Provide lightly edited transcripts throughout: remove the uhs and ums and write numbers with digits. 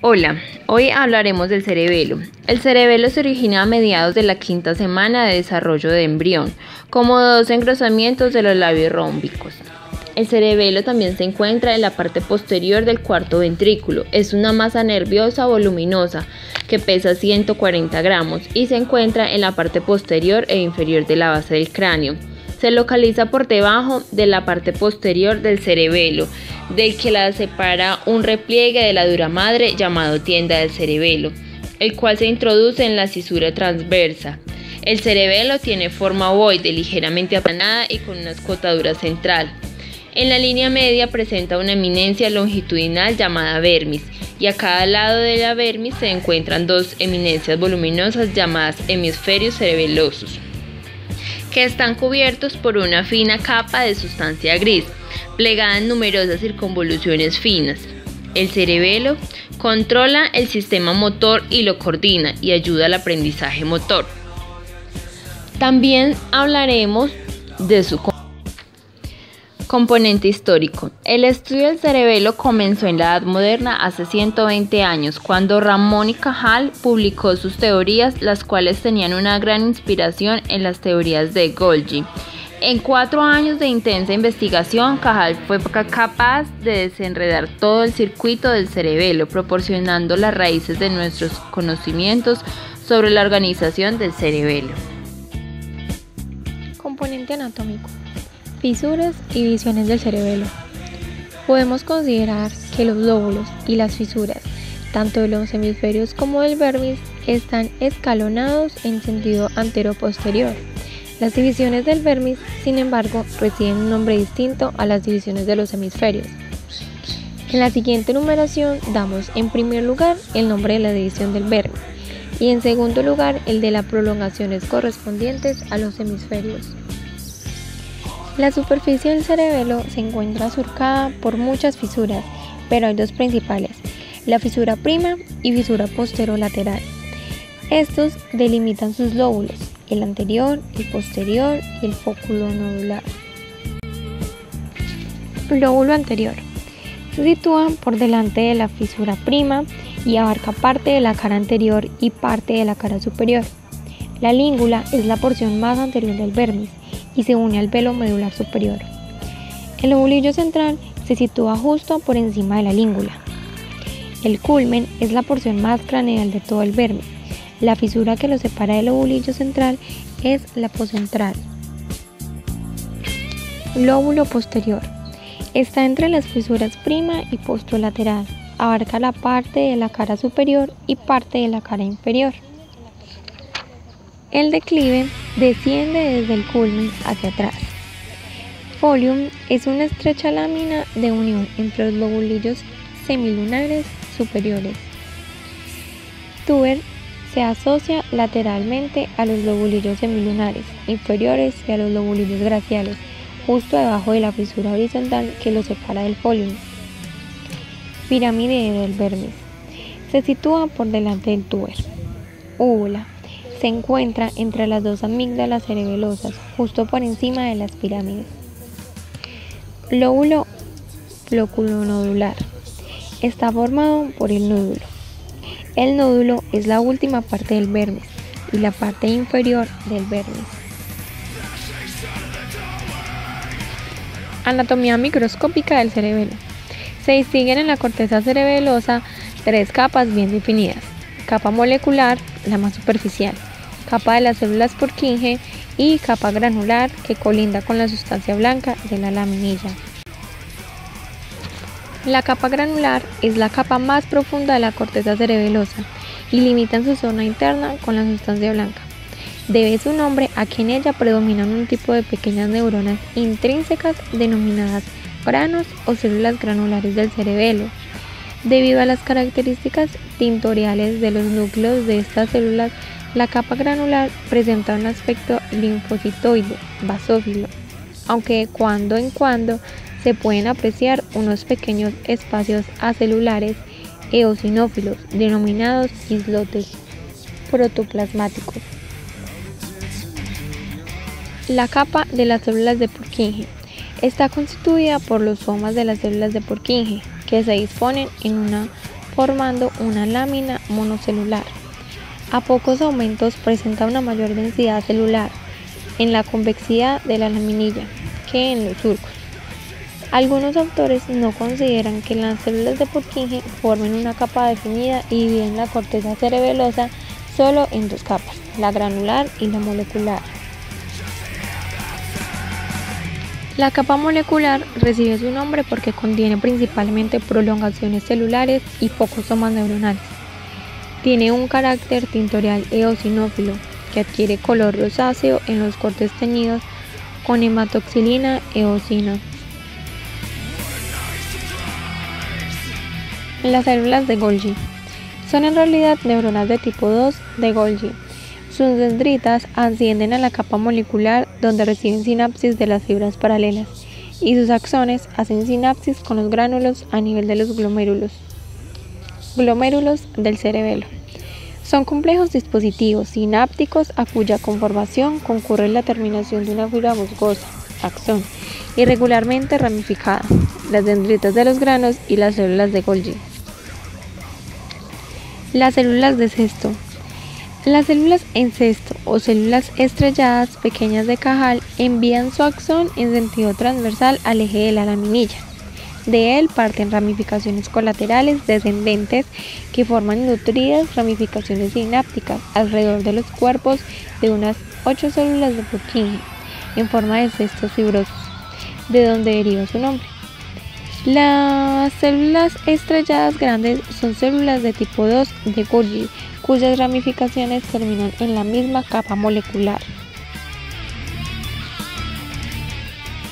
Hola, hoy hablaremos del cerebelo. El cerebelo se origina a mediados de la quinta semana de desarrollo de embrión, como dos engrosamientos de los labios rómbicos. El cerebelo también se encuentra en la parte posterior del cuarto ventrículo. Es una masa nerviosa voluminosa que pesa 140 gramos y se encuentra en la parte posterior e inferior de la base del cráneo. Se localiza por debajo de la parte posterior del cerebelo, del que la separa un repliegue de la dura madre llamado tienda del cerebelo, el cual se introduce en la cisura transversa. El cerebelo tiene forma ovoide, ligeramente aplanada y con una escotadura central. En la línea media presenta una eminencia longitudinal llamada vermis, y a cada lado de la vermis se encuentran dos eminencias voluminosas llamadas hemisferios cerebelosos, que están cubiertos por una fina capa de sustancia gris, plegada en numerosas circunvoluciones finas. El cerebelo controla el sistema motor y lo coordina y ayuda al aprendizaje motor. También hablaremos de su componente histórico. El estudio del cerebelo comenzó en la Edad Moderna hace 120 años, cuando Ramón y Cajal publicó sus teorías, las cuales tenían una gran inspiración en las teorías de Golgi. En 4 años de intensa investigación, Cajal fue capaz de desenredar todo el circuito del cerebelo, proporcionando las raíces de nuestros conocimientos sobre la organización del cerebelo. Componente anatómico. Fisuras y divisiones del cerebelo. Podemos considerar que los lóbulos y las fisuras, tanto de los hemisferios como del vermis, están escalonados en sentido antero-posterior. Las divisiones del vermis, sin embargo, reciben un nombre distinto a las divisiones de los hemisferios. En la siguiente numeración damos en primer lugar el nombre de la división del vermis y en segundo lugar el de las prolongaciones correspondientes a los hemisferios. La superficie del cerebelo se encuentra surcada por muchas fisuras, pero hay dos principales, la fisura prima y fisura posterolateral. Estos delimitan sus lóbulos, el anterior, el posterior y el fóculo nodular. Lóbulo anterior. Se sitúa por delante de la fisura prima y abarca parte de la cara anterior y parte de la cara superior. La língula es la porción más anterior del vermis y se une al velo medular superior. El lobulillo central se sitúa justo por encima de la língula. El culmen es la porción más craneal de todo el vermis. La fisura que lo separa del lobulillo central es la apocentral. Lóbulo posterior. Está entre las fisuras prima y posterolateral. Abarca la parte de la cara superior y parte de la cara inferior. El declive desciende desde el culmen hacia atrás. Folium es una estrecha lámina de unión entre los lobulillos semilunares superiores. Tuber se asocia lateralmente a los lobulillos semilunares inferiores y a los lobulillos graciales, justo debajo de la fisura horizontal que los separa del folium. Pirámide del vermis. Se sitúa por delante del tuber. Úvula. Se encuentra entre las dos amígdalas cerebelosas, justo por encima de las pirámides. Lóbulo floculonodular. Está formado por el nódulo. El nódulo es la última parte del vermis y la parte inferior del vermis. Anatomía microscópica del cerebelo. Se distinguen en la corteza cerebelosa 3 capas bien definidas: capa molecular, la más superficial, capa de las células Purkinje y capa granular que colinda con la sustancia blanca de la laminilla. La capa granular es la capa más profunda de la corteza cerebelosa y limita en su zona interna con la sustancia blanca. Debe su nombre a que en ella predominan un tipo de pequeñas neuronas intrínsecas denominadas granos o células granulares del cerebelo. Debido a las características tintoriales de los núcleos de estas células, la capa granular presenta un aspecto linfocitoide, basófilo, aunque de cuando en cuando se pueden apreciar unos pequeños espacios acelulares eosinófilos denominados islotes protoplasmáticos. La capa de las células de Purkinje está constituida por los somas de las células de Purkinje, que se disponen en una formando una lámina monocelular. A pocos aumentos presenta una mayor densidad celular en la convexidad de la laminilla que en los surcos. Algunos autores no consideran que las células de Purkinje formen una capa definida y dividen la corteza cerebelosa solo en dos capas, la granular y la molecular. La capa molecular recibe su nombre porque contiene principalmente prolongaciones celulares y pocos somas neuronales. Tiene un carácter tintorial eosinófilo que adquiere color rosáceo en los cortes teñidos con hematoxilina eosina. Las células de Golgi son en realidad neuronas de tipo 2 de Golgi. Sus dendritas ascienden a la capa molecular donde reciben sinapsis de las fibras paralelas y sus axones hacen sinapsis con los gránulos a nivel de los glomérulos del cerebelo. Son complejos dispositivos sinápticos a cuya conformación concurre la terminación de una fibra musgosa, axón, irregularmente ramificada, las dendritas de los granos y las células de Golgi. Las células de cesto. Las células en cesto o células estrelladas pequeñas de Cajal envían su axón en sentido transversal al eje de la laminilla. De él parten ramificaciones colaterales descendentes que forman nutridas ramificaciones sinápticas alrededor de los cuerpos de unas 8 células de Purkinje en forma de cestos fibrosos, de donde deriva su nombre. Las células estrelladas grandes son células de tipo 2 de Golgi, cuyas ramificaciones terminan en la misma capa molecular.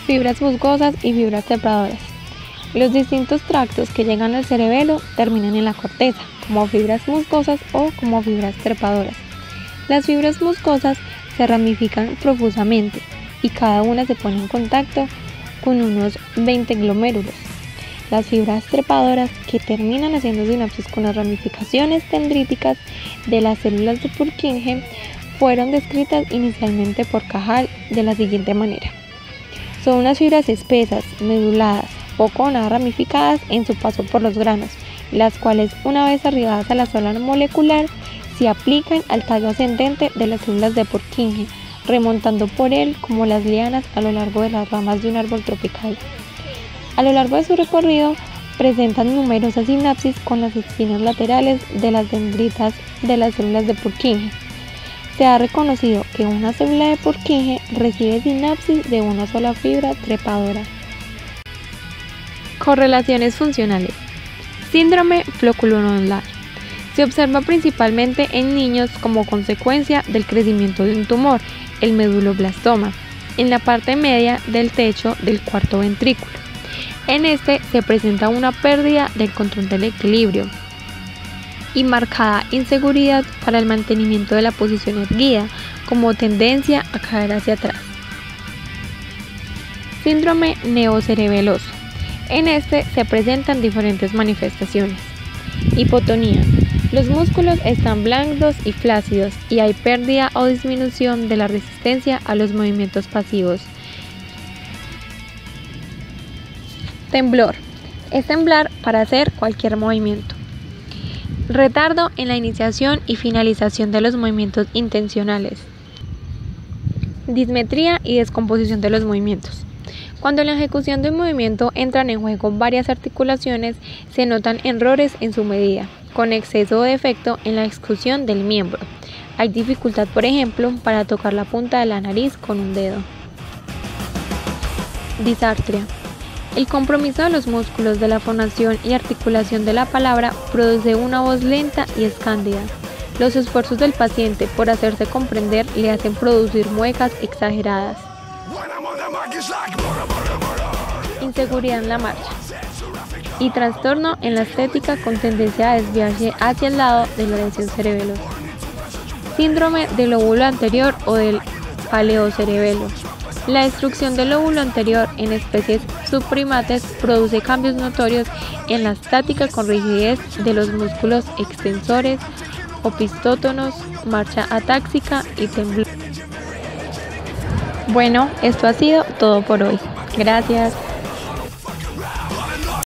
Fibras musgosas y fibras trepadoras. Los distintos tractos que llegan al cerebelo terminan en la corteza, como fibras musgosas o como fibras trepadoras. Las fibras musgosas se ramifican profusamente y cada una se pone en contacto con unos 20 glomérulos. Las fibras trepadoras, que terminan haciendo sinapsis con las ramificaciones dendríticas de las células de Purkinje, fueron descritas inicialmente por Cajal de la siguiente manera. Son unas fibras espesas, meduladas, poco o nada ramificadas en su paso por los granos, las cuales, una vez arribadas a la zona molecular, se aplican al tallo ascendente de las células de Purkinje, remontando por él como las lianas a lo largo de las ramas de un árbol tropical. A lo largo de su recorrido, presentan numerosas sinapsis con las espinas laterales de las dendritas de las células de Purkinje. Se ha reconocido que una célula de Purkinje recibe sinapsis de una sola fibra trepadora. Correlaciones funcionales. Síndrome flocculonodular. Se observa principalmente en niños como consecuencia del crecimiento de un tumor, el meduloblastoma, en la parte media del techo del cuarto ventrículo. En este se presenta una pérdida del control del equilibrio y marcada inseguridad para el mantenimiento de la posición erguida, como tendencia a caer hacia atrás. Síndrome neocerebeloso. En este se presentan diferentes manifestaciones. Hipotonía. Los músculos están blandos y flácidos y hay pérdida o disminución de la resistencia a los movimientos pasivos. Temblor. Es temblar para hacer cualquier movimiento. Retardo en la iniciación y finalización de los movimientos intencionales. Dismetría y descomposición de los movimientos. Cuando en la ejecución de un movimiento entran en juego varias articulaciones, se notan errores en su medida, con exceso o defecto en la ejecución del miembro. Hay dificultad, por ejemplo, para tocar la punta de la nariz con un dedo. Disartria. El compromiso de los músculos de la fonación y articulación de la palabra produce una voz lenta y escándida. Los esfuerzos del paciente por hacerse comprender le hacen producir muecas exageradas. Inseguridad en la marcha y trastorno en la estética con tendencia a desviarse hacia el lado de la lesión cerebelosa. Síndrome del lóbulo anterior o del paleocerebelo. La destrucción del lóbulo anterior en especies subprimates produce cambios notorios en la estática con rigidez de los músculos extensores, opistótonos, marcha atáxica y temblor. Bueno, esto ha sido todo por hoy. Gracias.